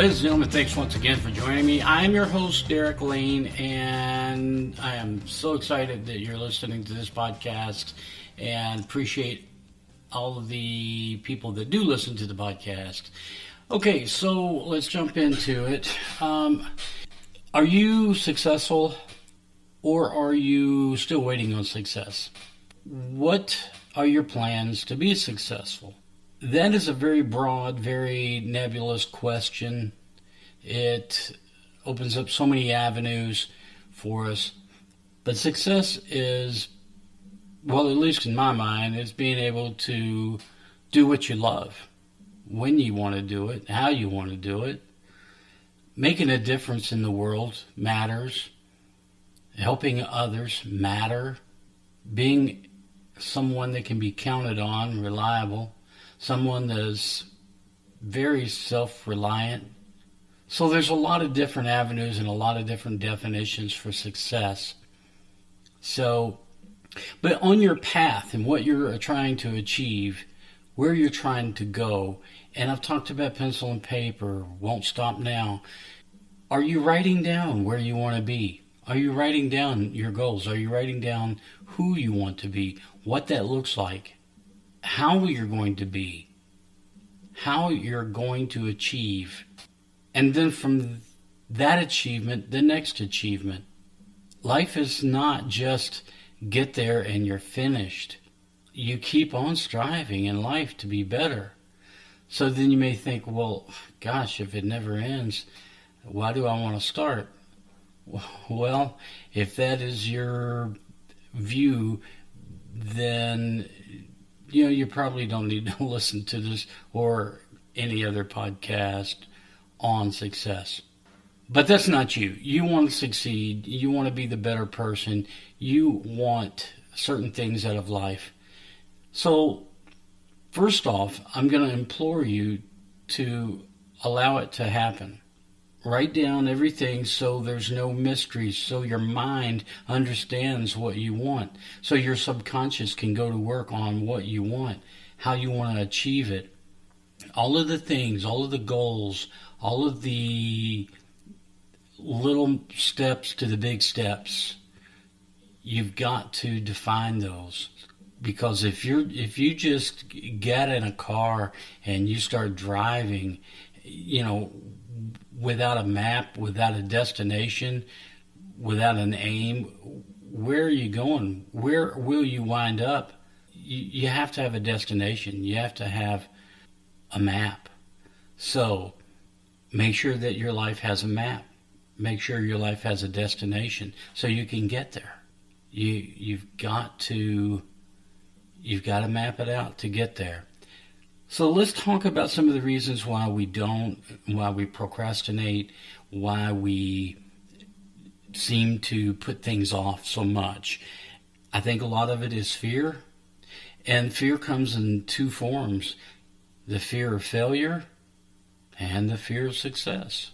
Ladies and gentlemen, thanks once again for joining me. I am your host, Derek Lane, and I am so excited that you're listening to this podcast and appreciate all of the people that do listen to the podcast. Okay, so let's jump into it. Are you successful, or are you still waiting on success? What are your plans to be successful? That is a very broad, very nebulous question. It opens up so many avenues for us. But success is, well, at least in my mind, it's being able to do what you love, when you want to do it, how you want to do it. Making a difference in the world matters. Helping others matter. Being someone that can be counted on, reliable. Someone that is very self-reliant. So there's a lot of different avenues and a lot of different definitions for success. But on your path and what you're trying to achieve, where you're trying to go, and I've talked about pencil and paper, won't stop now. Are you writing down where you want to be? Are you writing down your goals? Are you writing down who you want to be, what that looks like? How you're going to be, how you're going to achieve, and then from that achievement, the next achievement. Life is not just get there and you're finished. You keep on striving in life to be better. So then you may think, well, gosh, if it never ends, why do I want to start? Well, if that is your view, then you probably don't need to listen to this or any other podcast on success. But that's not you. You want to succeed. You want to be the better person. You want certain things out of life. So, first off, I'm going to implore you to allow it to happen. Write down everything so there's no mysteries, so your mind understands what you want, so your subconscious can go to work on what you want, how you want to achieve it. All of the things, all of the goals, all of the little steps to the big steps, you've got to define those. Because if you just get in a car and you start driving, without a map, without a destination, without an aim, where are you going? Where will you wind up? You have to have a destination. You have to have a map. So make sure that your life has a map. Make sure your life has a destination so you can get there. You've got to map it out to get there. So let's talk about some of the reasons why we procrastinate, why we seem to put things off so much. I think a lot of it is fear, and fear comes in two forms: the fear of failure and the fear of success.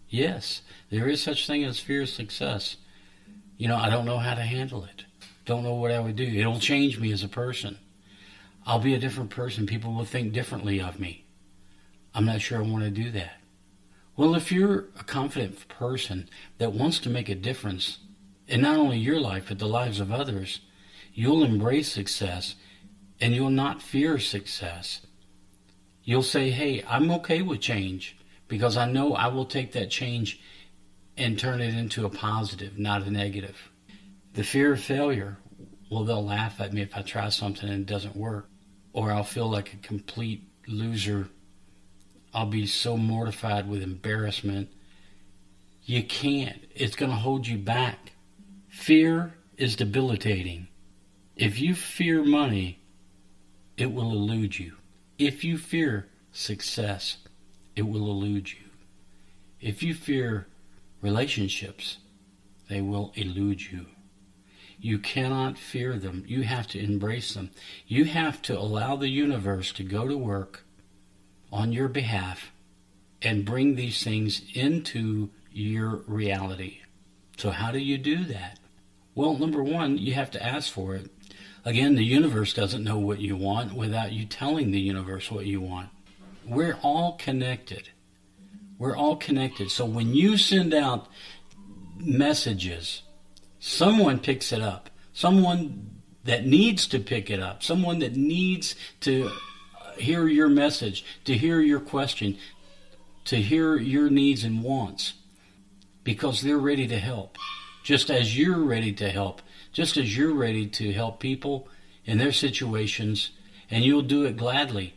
Yes, there is such thing as fear of success. I don't know how to handle it. Don't know what I would do. It'll change me as a person. I'll be a different person. People will think differently of me. I'm not sure I want to do that. Well, if you're a confident person that wants to make a difference in not only your life, but the lives of others, you'll embrace success and you'll not fear success. You'll say, hey, I'm okay with change because I know I will take that change and turn it into a positive, not a negative. The fear of failure, well, they'll laugh at me if I try something and it doesn't work. Or I'll feel like a complete loser. I'll be so mortified with embarrassment. You can't. It's going to hold you back. Fear is debilitating. If you fear money, it will elude you. If you fear success, it will elude you. If you fear relationships, they will elude you. You cannot fear them. You have to embrace them. You have to allow the universe to go to work on your behalf and bring these things into your reality. So how do you do that? Well, number one, you have to ask for it. Again, the universe doesn't know what you want without you telling the universe what you want. We're all connected. We're all connected. So when you send out messages, someone picks it up. Someone that needs to pick it up. Someone that needs to hear your message, to hear your question, to hear your needs and wants, because they're ready to help. Just as you're ready to help. Just as you're ready to help people in their situations, and you'll do it gladly.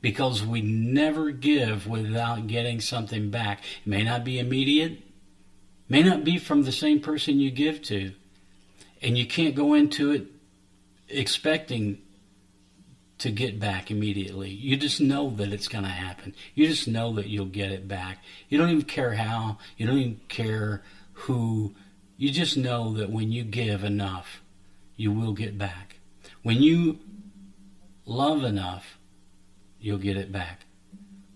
Because we never give without getting something back. It may not be immediate, may not be from the same person you give to. And you can't go into it expecting to get back immediately. You just know that it's going to happen. You just know that you'll get it back. You don't even care how. You don't even care who. You just know that when you give enough, you will get back. When you love enough, you'll get it back.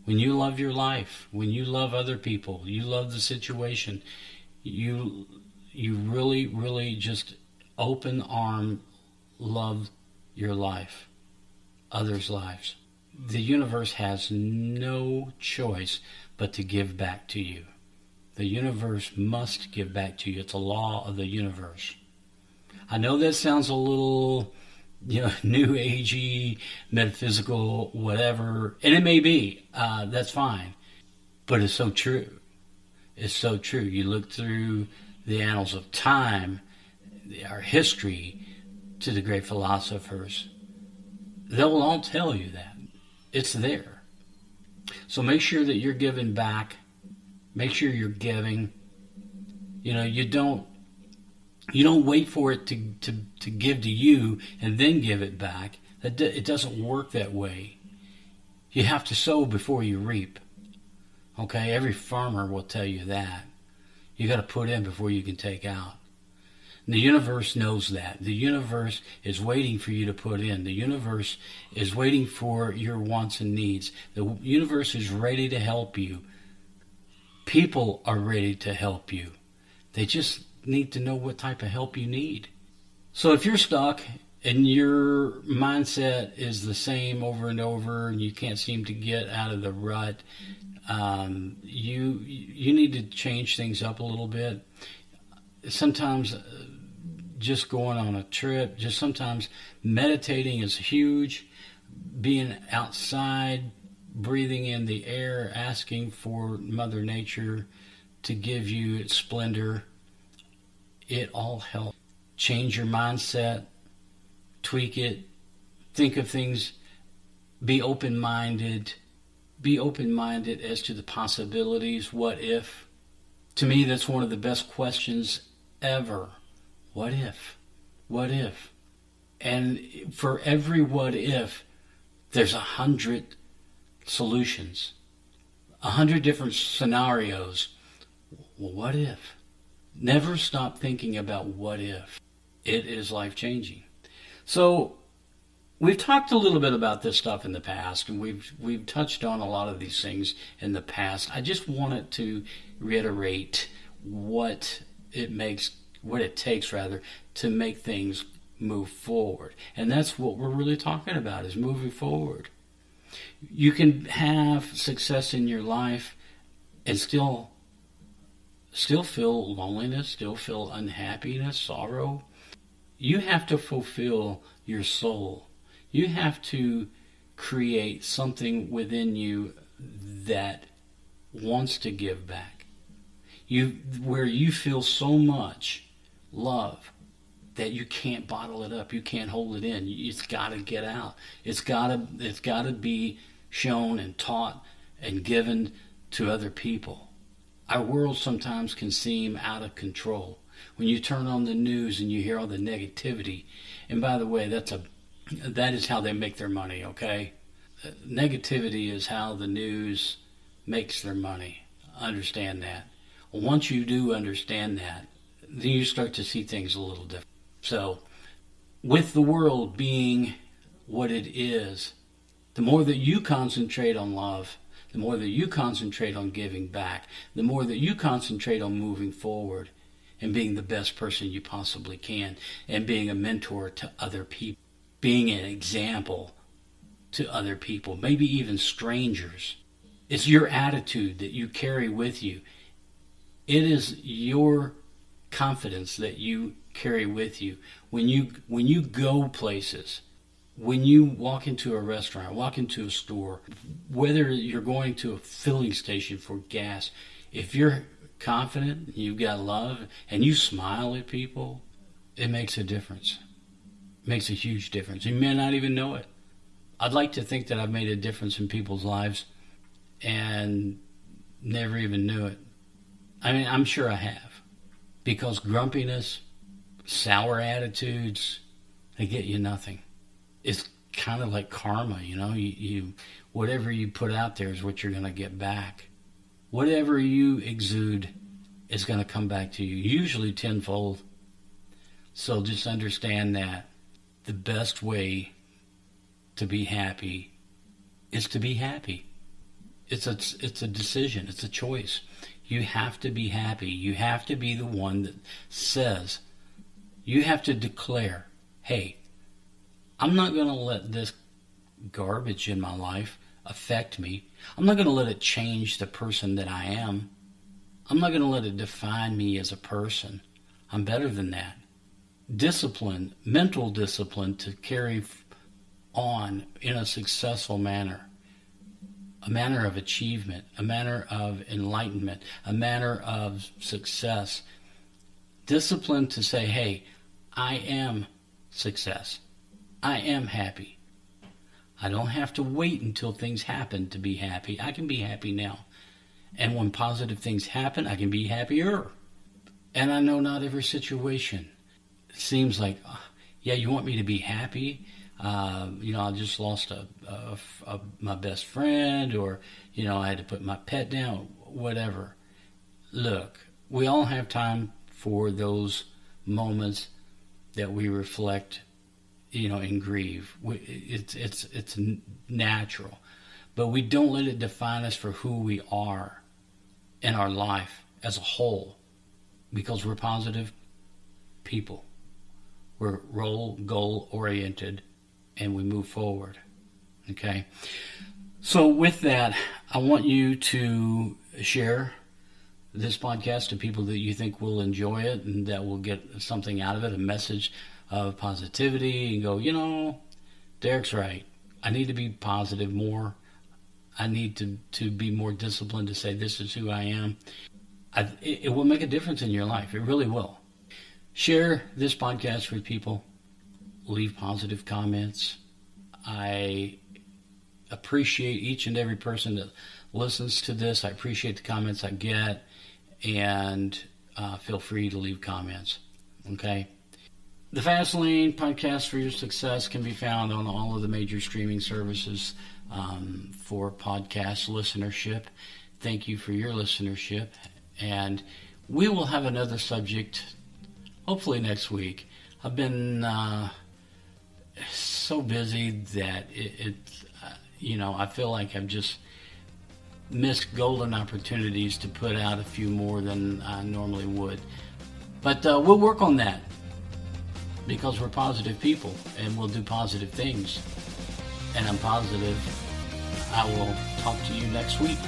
When you love your life, when you love other people, you love the situation, you really, really just open arm love your life, others' lives. The universe has no choice but to give back to you. The universe must give back to you. It's a law of the universe. I know that sounds a little new agey, metaphysical, whatever, and it may be. That's fine, but it's so true. It's so true. You look through the annals of time, our history, to the great philosophers. They'll all tell you that it's there. So make sure that you're giving back. Make sure you're giving. You don't wait for it to give to you and then give it back. It doesn't work that way. You have to sow before you reap. Okay, every farmer will tell you that. You got to put in before you can take out. And the universe knows that. The universe is waiting for you to put in. The universe is waiting for your wants and needs. The universe is ready to help you. People are ready to help you. They just need to know what type of help you need. So if you're stuck and your mindset is the same over and over and you can't seem to get out of the rut, you need to change things up a little bit. Sometimes just going on a trip, just sometimes meditating is huge. Being outside, breathing in the air, asking for Mother Nature to give you its splendor, it all helps. Change your mindset, tweak it, think of things, be open-minded. Be open-minded as to the possibilities. What if? To me, that's one of the best questions ever. What if? What if? And for every what if, there's 100 solutions, 100 different scenarios. Well, what if? Never stop thinking about what if. It is life-changing. So we've talked a little bit about this stuff in the past, and we've touched on a lot of these things in the past. I just wanted to reiterate what it takes to make things move forward. And that's what we're really talking about, is moving forward. You can have success in your life and still feel loneliness, still feel unhappiness, sorrow. You have to fulfill your soul. You have to create something within you that wants to give back. Where you feel so much love that you can't bottle it up, you can't hold it in. It's got to get out. It's got to be shown and taught and given to other people. Our world sometimes can seem out of control. When you turn on the news and you hear all the negativity, and by the way, that is how they make their money, okay? Negativity is how the news makes their money. Understand that. Once you do understand that, then you start to see things a little different. So, with the world being what it is, the more that you concentrate on love, the more that you concentrate on giving back, the more that you concentrate on moving forward and being the best person you possibly can, and being a mentor to other people, being an example to other people, maybe even strangers. It's your attitude that you carry with you. It is your confidence that you carry with you when you go places. When you walk into a restaurant, walk into a store, whether you're going to a filling station for gas, if you're confident, you've got love, and you smile at people, it makes a difference. It makes a huge difference. You may not even know it. I'd like to think that I've made a difference in people's lives and never even knew it. I mean, I'm sure I have. Because grumpiness, sour attitudes, they get you nothing. It's kind of like karma, you know. You whatever you put out there is what you're going to get back. Whatever you exude is going to come back to you, usually tenfold. So just understand that the best way to be happy is to be happy. It's a decision. It's a choice. You have to be happy. You have to be the one that says, you have to declare, hey, I'm not going to let this garbage in my life affect me. I'm not going to let it change the person that I am. I'm not going to let it define me as a person. I'm better than that. Discipline, mental discipline to carry on in a successful manner. A manner of achievement, a manner of enlightenment, a manner of success. Discipline to say, hey, I am success. I am happy. I don't have to wait until things happen to be happy. I can be happy now. And when positive things happen, I can be happier. And I know not every situation seems like, yeah, you want me to be happy? I just lost my best friend, or, I had to put my pet down, whatever. Look, we all have time for those moments that we reflect, and grieve. It's natural, but we don't let it define us for who we are in our life as a whole, because we're positive people. We're goal oriented, and we move forward. Okay? So with that, I want you to share this podcast to people that you think will enjoy it and that will get something out of it, a message of positivity, and go, Derek's right. I need to be positive more. I need to be more disciplined to say this is who I am. It will make a difference in your life. It really will. Share this podcast with people. Leave positive comments. I appreciate each and every person that listens to this. I appreciate the comments I get, and feel free to leave comments. Okay? The Fast Lane podcast for your success can be found on all of the major streaming services for podcast listenership. Thank you for your listenership, and we will have another subject hopefully next week. I've been so busy that I feel like I've just missed golden opportunities to put out a few more than I normally would. But we'll work on that, because we're positive people and we'll do positive things. And I'm positive I will talk to you next week.